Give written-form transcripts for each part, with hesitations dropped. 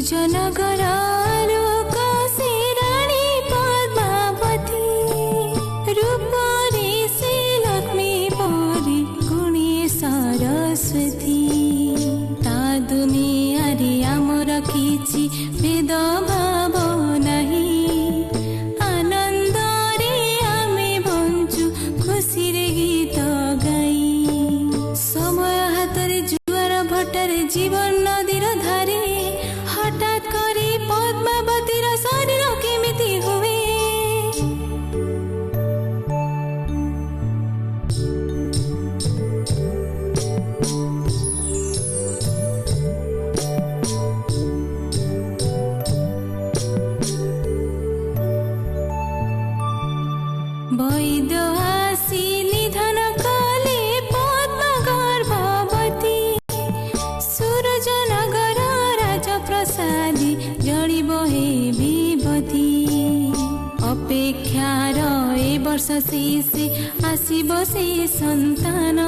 सूर्यनगर लोक से रानी पद्मावती रूपरे से लक्ष्मी परी गुणी सरस्वती ता दुनिया रे आमर किछि भेद भाव नहीं आनंद रे आमे बंचु खुशी रे गीत गाई समय हाथ जुआर भट्टार जीवन नदीर धारे हठात करी पद्मावतीर शरीर केमिति हुए वैद्य आसी निधन कले पद्मा गर्भवती सूरजनगर राजप्रसादी जड़िब हे विभूति अपेक्षार ए वर्ष शेषे आसिब से संतान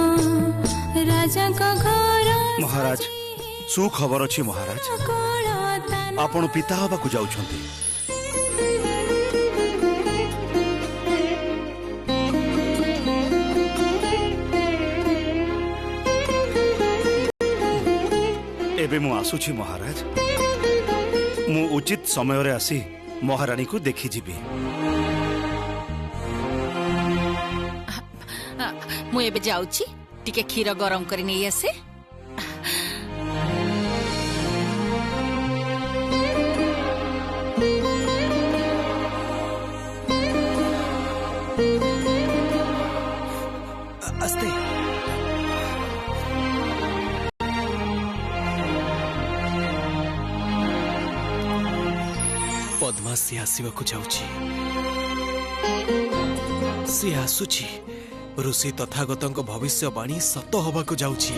राजा घर। महाराज सुखबर अछि महाराज आपण पिता हबाकू जाउछंती। एबे मु आसुछि महाराज मु उचित समय रे आसी महारानी को देखि जीबी। मु एबे जाउछि टिके खीर गरम करी नै आसे। आस्ते पद्मा सी आसवाक जाऊँगी सी आसुची ऋषि तथागतों भविष्यवाणी सत हवाक जाऊँगी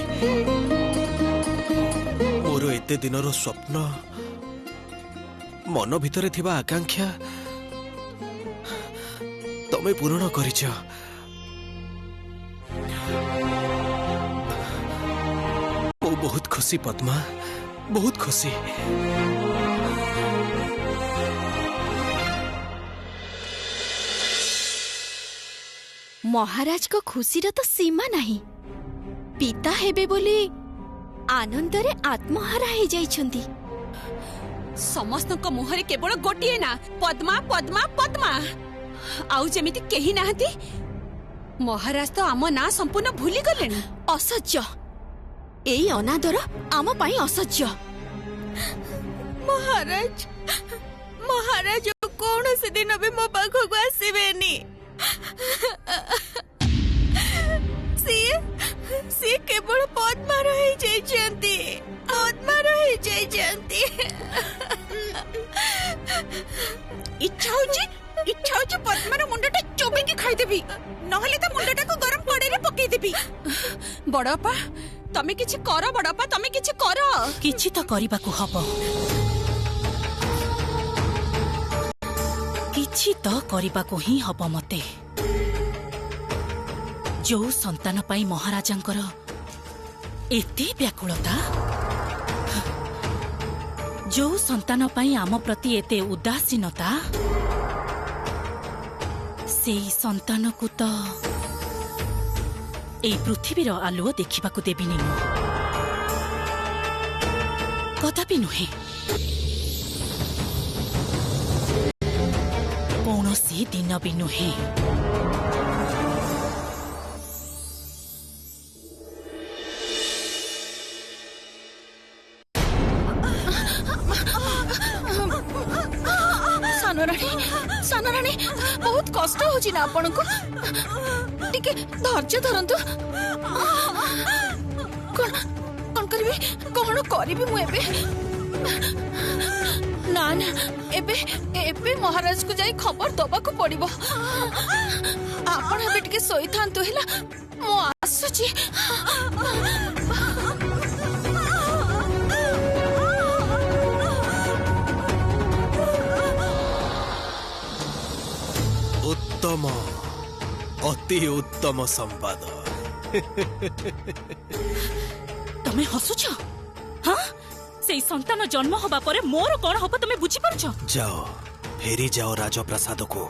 मोर एते दिनर स्वप्न मन भितरे थिबा आकांक्षा तमे पूर्ण करिछ। ओ बहुत खुशी पद्मा बहुत खुशी। महाराज को खुशी तो सीमा नहीं पिता हेबे बोली आनंद रे आत्महारा हे जाइछंती। समस्त को मुहरे केवल गोटिए ना पद्मा पद्मा पद्मा आउ जेमिति केही नाहती। महाराज तो आम ना संपूर्ण भूली गलेनी। असह्य एई अनादर आम पाई असह्य। महाराज महाराज कौन से दिन भी मो पाखक आसीबेनी सी केवल पद्मा रही जाइछंती पद्मा रही जाइछंती। इच्छा होची पद्मार मुंडटा चोबेकी खाई देबी नहले त मुंडटा को गरम कड़े रे पकई देबी। बड़पा तमे किछि कर बड़पा तमे किछि कर। किछि त करिबाकू हबो किछि त करिबाकू ही हबो मते। जो संतान पाई महाराजांकर एते व्याकुलता जो संतान पाई आम प्रति एते उदासीनता सेई संतान को तो ए पृथ्वीर आलुओ देखिबाकू देबिनी कदापि नुहे। कौनसी दिन भी नुहे। सानराणी बहुत कष्ट होची ना आपण को टिके धैर्य धरंतु। कौन करिबी मु एबे ना ना एबे महाराज को जाई खबर दबा को पड़िबो। आपण एबे टिके सोई थांतु हिला मु आसुची। उत्तम अति उत्तम संवाद। तमे हसुछ हाँ ସେଇ ସନ୍ତାନ ଜନ୍ମ ହବା ପରେ ମୋର କଣ ହବ ତମେ ବୁଝିପାରୁଛ? ଯାଅ ଫେରି ଯାଅ ରାଜପ୍ରାସାଦକୁ।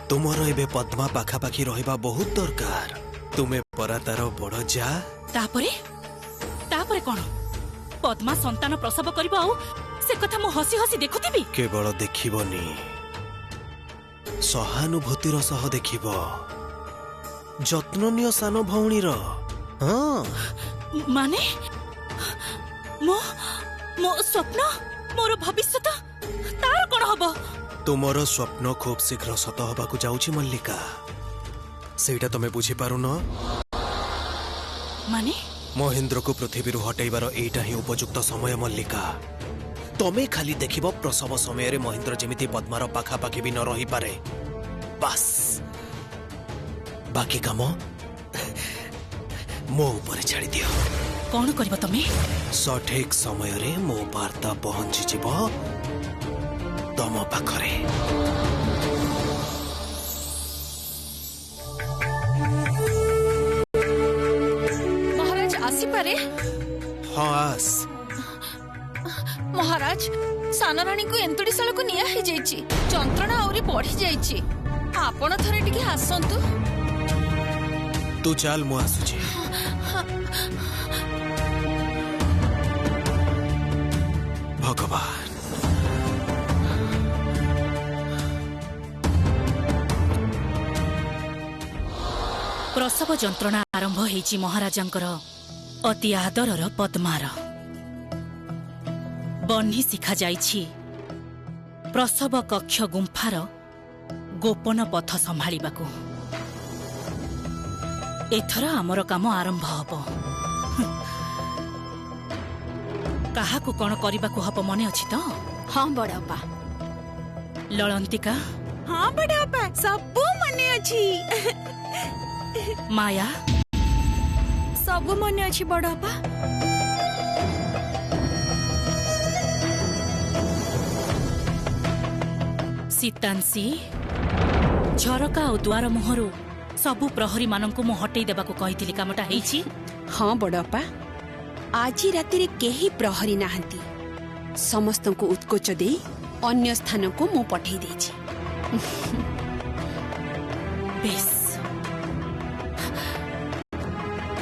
ତୁମର ଏବେ ପଦ୍ମା ପାଖାପାଖି ରହିବା ବହୁତ ଦରକାର। ତୁମେ ପରା ତାର ବଡ ଯା। ତାପରେ ତାପରେ କଣ? ପଦ୍ମା ସନ୍ତାନ ପ୍ରସବ କରିବ ଆଉ ସେ କଥା ମୁଁ ହସି ହସି ଦେଖୁଥିବି? କେବଳ ଦେଖିବନି, ସହାନୁଭୂତିର ସହ ଦେଖିବ। ଯତ୍ନ ନିଅ ସାନ ଭଉଣୀର। ହଁ ମାନେ ମୋ ସ୍ୱପ୍ନ, ମୋର ଭବିଷ୍ୟତ, ତାର କଣ ହବ? ତୁମର ସ୍ୱପ୍ନ ଖୁବ ଶୀଘ୍ର ସତ ହବାକୁ ଯାଉଛି ମଲ୍ଲିକା। ସେଇଟା ତମେ ବୁଝିପାରୁନ? ମାନେ ମହେନ୍ଦ୍ରକୁ ପୃଥିବୀରୁ ହଟେଇବାର ଏଇଟା ହିଁ ଉପଯୁକ୍ତ ସମୟ ମଲ୍ଲିକା। ତମେ ଖାଲି ଦେଖିବ ପ୍ରସବ ସମୟରେ ମହେନ୍ଦ୍ର ଯେମିତି ପଦ୍ମାର ପାଖାପାଖି ବି ନ ରହିପାରେ। ବାସ୍, ବାକି କାମ ମୋ ଉପରେ ଛାଡ଼ିଦିଅ। କଣ କରିବ ତମେ? ସଠିକ ସମୟରେ ମୋ ବାର୍ତ୍ତା ପହଞ୍ଚିଯିବ ତମ ପାଖରେ। ମହାରାଜ ଆସିପାରେ? ହଁ ଆସ। ମହାରାଜ, ସାନ ରାଣୀଙ୍କୁ ଏନ୍ତୁଡିଶାଳକୁ ନିଆ ହେଇଯାଇଛି। ଯନ୍ତ୍ରଣା ଆହୁରି ବଢି ଯାଇଛି। ଆପଣ ଥରେ ଟିକେ ଆସନ୍ତୁ। ତୁ ଚାଲ, ମୁଁ ଆସୁଛି। ଭଗବାନ, ପ୍ରସବ ଯନ୍ତ୍ରଣା ଆରମ୍ଭ ହେଇଛି ମହାରାଜାଙ୍କର ଅତି ଆଦରର ପଦ୍ମାର। ବହ୍ନି ଶିଖାଯାଇଛି ପ୍ରସବ କକ୍ଷ ଗୁମ୍ଫାର ଗୋପନ ପଥ ସମ୍ଭାଳିବାକୁ। ଏଥର ଆମର କାମ ଆରମ୍ଭ ହବ। କାହାକୁ କଣ କରିବାକୁ ହବ ମନେ ଅଛି ତ? ହଁ ବଡଅପା। ଲଳନ୍ତିକା, ହଁ ବଡବାପା, ସବୁ ମନେ ଅଛି। ମାୟା, ସବୁ ମନେ ଅଛି ବଡଅପା। ସୀତାଂଶୀ, ଝରକା ଓ ଦ୍ୱାର ମୁହଁରୁ ସବୁ ପ୍ରହରୀମାନଙ୍କୁ ମୁଁ ହଟେଇ ଦେବାକୁ କହିଥିଲି। କାମଟା ହେଇଛି? ହଁ ବଡଅପା, ଆଜି ରାତିରେ କେହି ପ୍ରହରୀ ନାହାନ୍ତି। ସମସ୍ତଙ୍କୁ ଉତ୍କୋଚ ଦେଇ ଅନ୍ୟ ସ୍ଥାନକୁ ମୁଁ ପଠେଇ ଦେଇଛି। ବେଶ୍,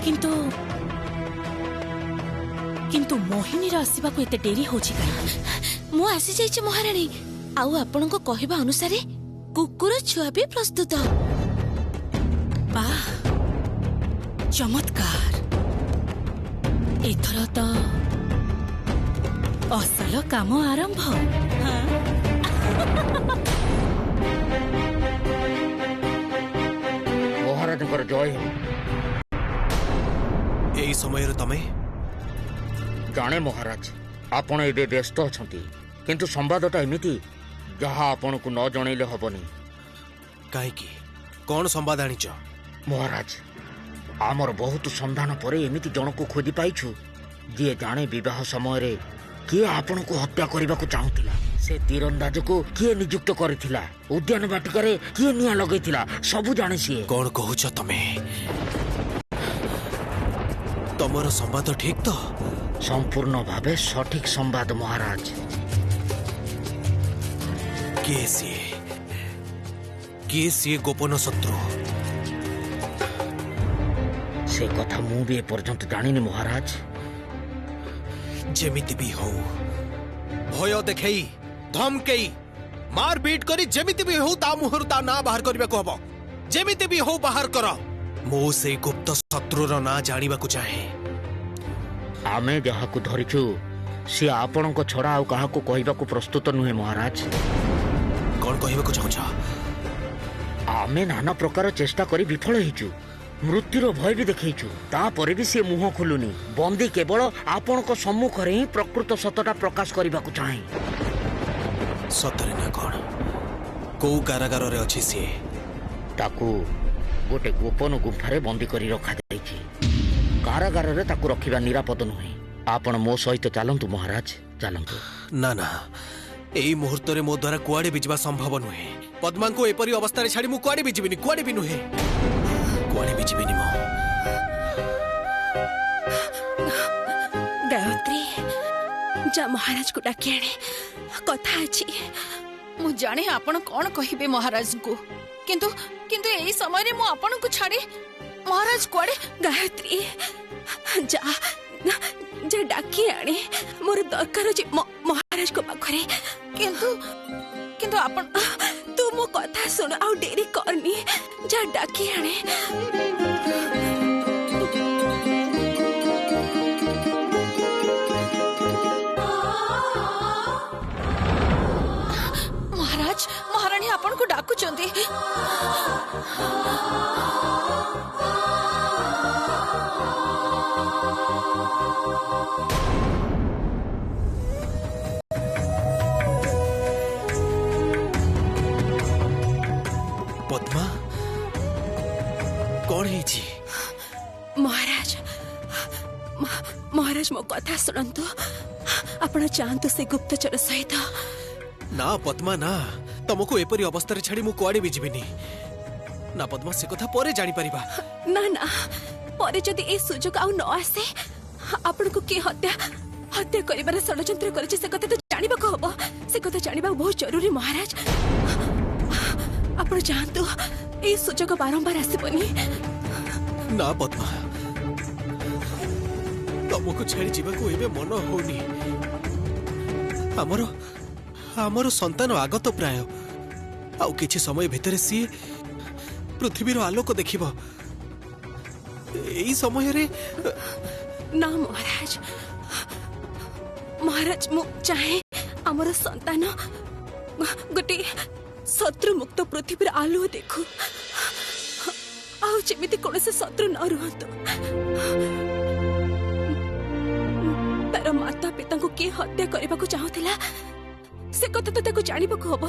କିନ୍ତୁ କିନ୍ତୁ ମୋହିନୀର ଆସିବାକୁ ଏତେ ଡେରି ହଉଛି କାହିଁକି? ମୁଁ ଆସିଯାଇଛି ମହାରାଣୀ। ଆଉ ଆପଣଙ୍କ କହିବା ଅନୁସାରେ କୁକୁର ଛୁଆ ବି ପ୍ରସ୍ତୁତ। ବାଃ, ଚମତ୍କାର। ଏଥର ତ ଅସଲ କାମ ଆରମ୍ଭ। ମହାରାଜଙ୍କର ଜୟ ହେଉ। ଏଇ ସମୟରେ ତମେ? ଜାଣେ ମହାରାଜ, ଆପଣ ଏବେ ବ୍ୟସ୍ତ ଅଛନ୍ତି, କିନ୍ତୁ ସମ୍ବାଦଟା ଏମିତି ଯାହା ଆପଣଙ୍କୁ ନ ଜଣେଇଲେ ହବନି। କାହିଁକି? କଣ ସମ୍ବାଦ ଆଣିଛ? ମହାରାଜ, ଆମର ବହୁତ ସନ୍ଧାନ ପରେ ଏମିତି ଜଣକୁ ଖୋଜି ପାଇଛୁ ଯିଏ ଜାଣେ ବିବାହ ସମୟରେ କିଏ ଆପଣଙ୍କୁ ହତ୍ୟା କରିବାକୁ ଚାହୁଁଥିଲା, ସେ ତୀରନ୍ଦାଜକୁ କିଏ ନିଯୁକ୍ତ କରିଥିଲା, ଉଦ୍ୟାନ ବାଟିକାରେ କିଏ ନିଆଁ ଲଗେଇଥିଲା, ସବୁ ଜାଣେ ସିଏ। କଣ କହୁଛ ତମେ? ତମର ସମ୍ବାଦ ଠିକ ତ? ସମ୍ପୂର୍ଣ୍ଣ ଭାବେ ସଠିକ ସମ୍ବାଦ ମହାରାଜ। କିଏ ସିଏ? କିଏ ସିଏ ଗୋପନ ଶତ୍ରୁ? ସେ କଥା ମୁଁ ବି ଏପର୍ଯ୍ୟନ୍ତ ଜାଣିନି ମହାରାଜ। ଯେମିତି ବି ହଉ, ଭୟ ଦେଖେଇ, ଧମକେଇ, ମାରପିଟ କରି ଯେମିତି ବି ହଉ ତା ମୁହଁରୁ ତା ନାଁ ବାହାର କରିବାକୁ ହବ। ଯେମିତି ବି ହଉ ବାହାର କର। ମୁଁ ସେଇ ଗୁପ୍ତ ଶତ୍ରୁର ନାଁ ଜାଣିବାକୁ ଚାହେଁ। ଆମେ ଯାହାକୁ ଧରିଛୁ ସିଏ ଆପଣଙ୍କ ଛଡା ଆଉ କାହାକୁ କହିବାକୁ ପ୍ରସ୍ତୁତ ନୁହେଁ ମହାରାଜ। କଣ କହିବାକୁ ଚାହୁଁଛ? ଆମେ ନାନା ପ୍ରକାର ଚେଷ୍ଟା କରି ବିଫଳ ହେଇଛୁ, ମୃତ୍ୟୁର ଭୟ ବି ଦେଖେଇଛୁ, ତାପରେ ବି ସିଏ ମୁହଁ ଖୋଲୁନି। ବନ୍ଦୀ କେବଳ ଆପଣଙ୍କ ସମ୍ମୁଖରେ ହିଁ ପ୍ରକୃତ ସତଟା ପ୍ରକାଶ କରିବାକୁ ଚାହେଁ। ସତରେ ନା କଣ? କୋଉ କାରାଗାରରେ ଅଛି ସିଏ? ତାକୁ ଗୋଟେ ଗୋପନ ଗୁମ୍ଫାରେ ବନ୍ଦୀ କରି ରଖାଯାଇଛି। କାରାଗାରରେ ତାକୁ ରଖିବା ନିରାପଦ ନୁହେଁ। ଆପଣ ମୋ ସହିତ ଚାଲନ୍ତୁ ମହାରାଜ, ଚାଲନ୍ତୁ। ନା ନା, ଏଇ ମୁହୂର୍ତ୍ତରେ ମୋ ଦ୍ୱାରା କୁଆଡେ ବି ଯିବା ସମ୍ଭବ ନୁହେଁ। ପଦ୍ମାଙ୍କୁ ଏପରି ଅବସ୍ଥାରେ ଛାଡି ମୁଁ କୁଆଡେ ବି ଯିବିନି, କୁଆଡେ ବି ନୁହେଁ, କୁଆଡେ ବି ଯିବିନି ମୁଁ। ଗାୟତ୍ରୀ, जा महाराज को डाकी आणे कथा अछि ମୁଁ ଜାଣେ ଆପଣ କଣ କହିବେ ମହାରାଜଙ୍କୁ କିନ୍ତୁ କିନ୍ତୁ ଏଇ ସମୟରେ ମୁଁ ଆପଣଙ୍କୁ ଛାଡି ମହାରାଜ କୁଆଡେ गायत्री जा जा डाकी आणे मोर दरकार अछि महाराज को पाखरे କିନ୍ତୁ କିନ୍ତୁ ଆପଣ तू मो कथा सुन आउ डेरी करनी जा डाकी आणे ମହାରାଜ ମହାରାଣୀ ଆପଣଙ୍କୁ ଡାକୁଛନ୍ତି पद्मा कौन है जी? महाराज महाराज मो कथा सुनंतु आपण चाहतु से गुप्तचर सहित ना पद्मा ना तुमको एपरी अवस्था छाड़ी मु कुआडे भी जीविनी ना पद्मा से कथा परे जानी परिबा ना ना परे जदि ए सुजोग आउ न आसे आपण को के हत्या हत्या करिबार षडयंत्र करछि से कथा तो जानिबा को हबो से कथा जानिबा बहुत जरूरी महाराज आपण जानतु ए सुजोग बारंबार आसीबनी ना पद्मा तुमको छाड़ी जीवा को एबे मन होनी हमर संतान आगत प्राय आउ किछि समय भितर सी पृथ्वीर आलोक देखिबो एई समय रे ना महाराज महाराज मु चाहे हमर संतान गोटे शत्रु मुक्त पृथ्वी आलु देखु आमिति कौन से शत्रु न रुहतु तार माता पिता को किए हत्या करने को चाहूला से कथा तो ताको जानिबा को हबो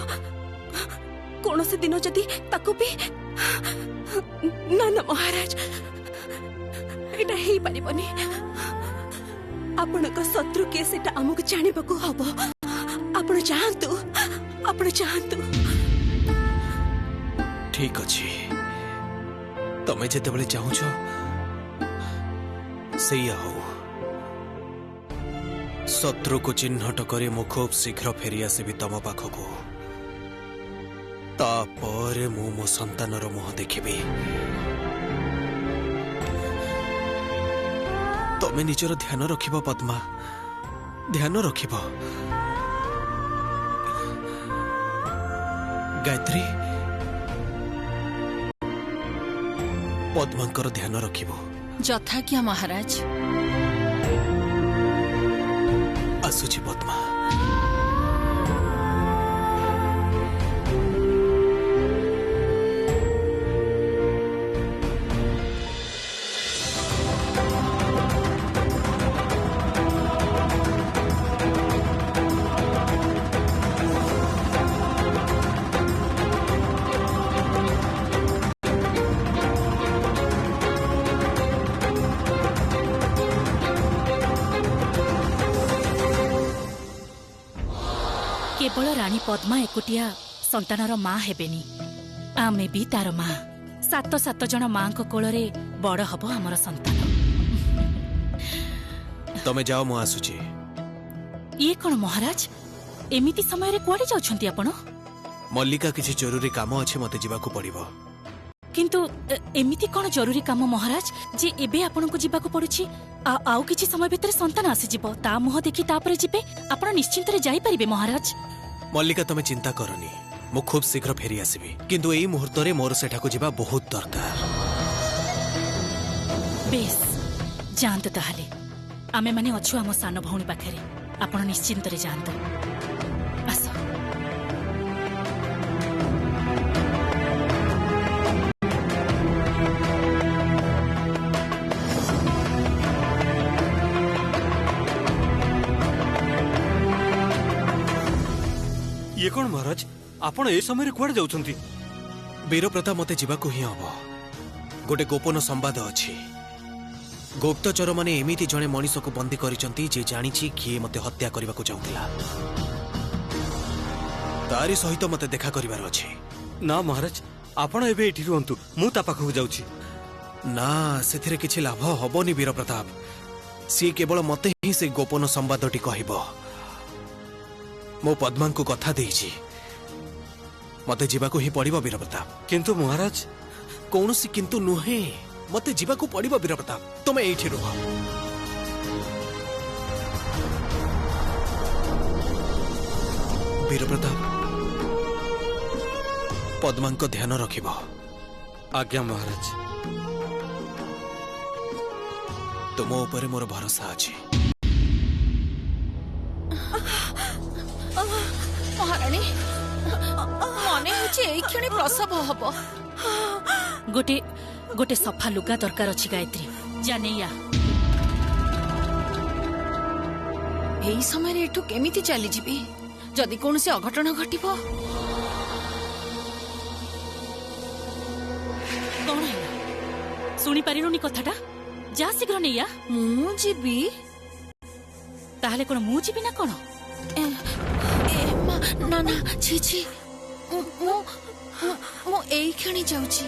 कौन से दिन जदि ताको भी ना ना महाराज एटा ही पारिबनी आपण का शत्रु के सेटा हमको जानिबा को हबो आपण चाहतु ठीक अच्छी तमे जेते बळे चाहूछ सैया हो शत्रु को चिन्हट करे मु खूब शीघ्र फेरी आसबि तम पाखको तापर मु मो संतानर मुह देखिबि तमे निजर ध्यान रखिबो पद्मा ध्यान रखिबो गायत्री पद्मांकर ध्यान रखिबो यथाज्ञा महाराज आसुची पद्मा केवल रानी पद्मा एकुटिया संतानर माँ हेबेनी आमे भी तार माँ सात सात जन माँ को कोलरे बड़ हबो हमर संतान तमे जाओ मु आसुची ये कौन महाराज एमिति समय रे कुआडे जाउछंती आपण मल्लिका किछि जरूरी काम अछि मते जिबाकू पड़िबो किंतु एमिति कौन जरूरी काम महाराज जे एबे आपण को जिबाकू पड़ुछि आउ किछि समय भितर संतान आसी जिवो ता मुह देखि तापरे जिबे आपण निश्चिंत रे जाई परिबे महाराज मल्लिका तमे चिंता करनी मु खूब शीघ्र फेरी आसीबी किंतु एई मुहूर्त रे मोर सेठाको जिबा बहुत दरकार बेस जानत ताहाले आमे माने अछु हम सान भौणी पाखरे आपण निश्चिंत रे जानत आसो ये कौन महाराज आपण ए समय कुआडे जाउछंती वीर प्रताप मते जिबाकू ही हबो गोटे गोपन संवाद अछि गुप्तचर माने एमिति जणे मनीष को बंदी करिसंती जे जानिछि किए मते हत्या करबाकू चाहुतिला तारी सहित मते देखा करिवार अछि ना महाराज आपण एबे एठी रुहंतु मु ता पाखु जाउछि ना सेथिरे किछि लाभ हबोनी वीर प्रताप सी केवल मते ही से गोपन संवादटी कहबो मो पद्मा को कथा देइछि मते जीवाको ही पड़िबो वीर प्रताप। किंतु महाराज कौनसी किंतु नुहे मते जीवाको पड़िबो वीर प्रताप। तुमे एठी रुह। वीर प्रताप पद्मा को ध्यान रखिबो। आज्ञा महाराज। तुम ऊपर मोर भरोसा अछि। महारानी मने होची एई क्षणी प्रसव हबो। गोटे गोटे सफा लुगा दरकार अछि गायत्री। जानेया एई समय रे एठू केमिति चली जिबी जदि कोनसे अघटन घटिबो। कौन है सुनी पारिलुनी कथाटा जा शीघ्र नैया। मु जिबी ताहले कोन मु जीबी ना कोन। ना ना छी छी मु एई क्षणी जाउची।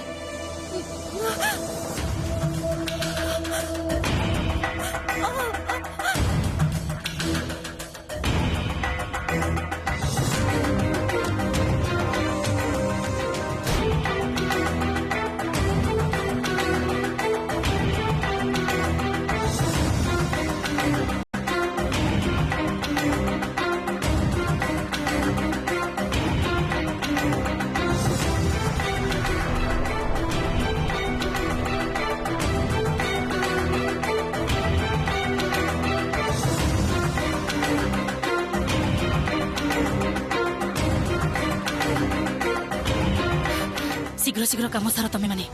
शीघ्र शीघ्र काम सार तमे माने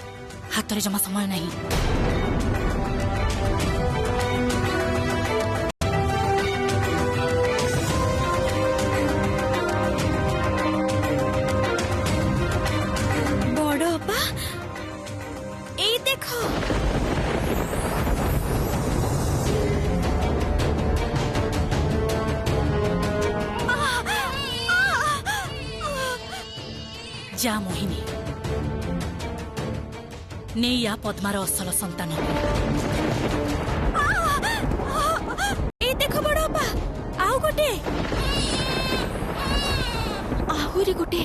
हाथ रे जमा समय नहीं। बड़ अपा ए देखो जा मोहिनी नेया पद्मार असल संतान। ए देखो बड़ अपा आउ गोटे आहुरी गोटे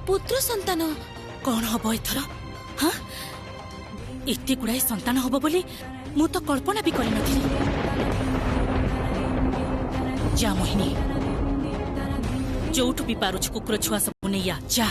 पुत्र संतान कौन हम एथर। हाँ एते गुड़ाए संतान हम बोली मु तो कल्पना भी करि नथिली। जा मोहिनी जोठु भी पारुछ कुकुर छुआ सब नैया जा।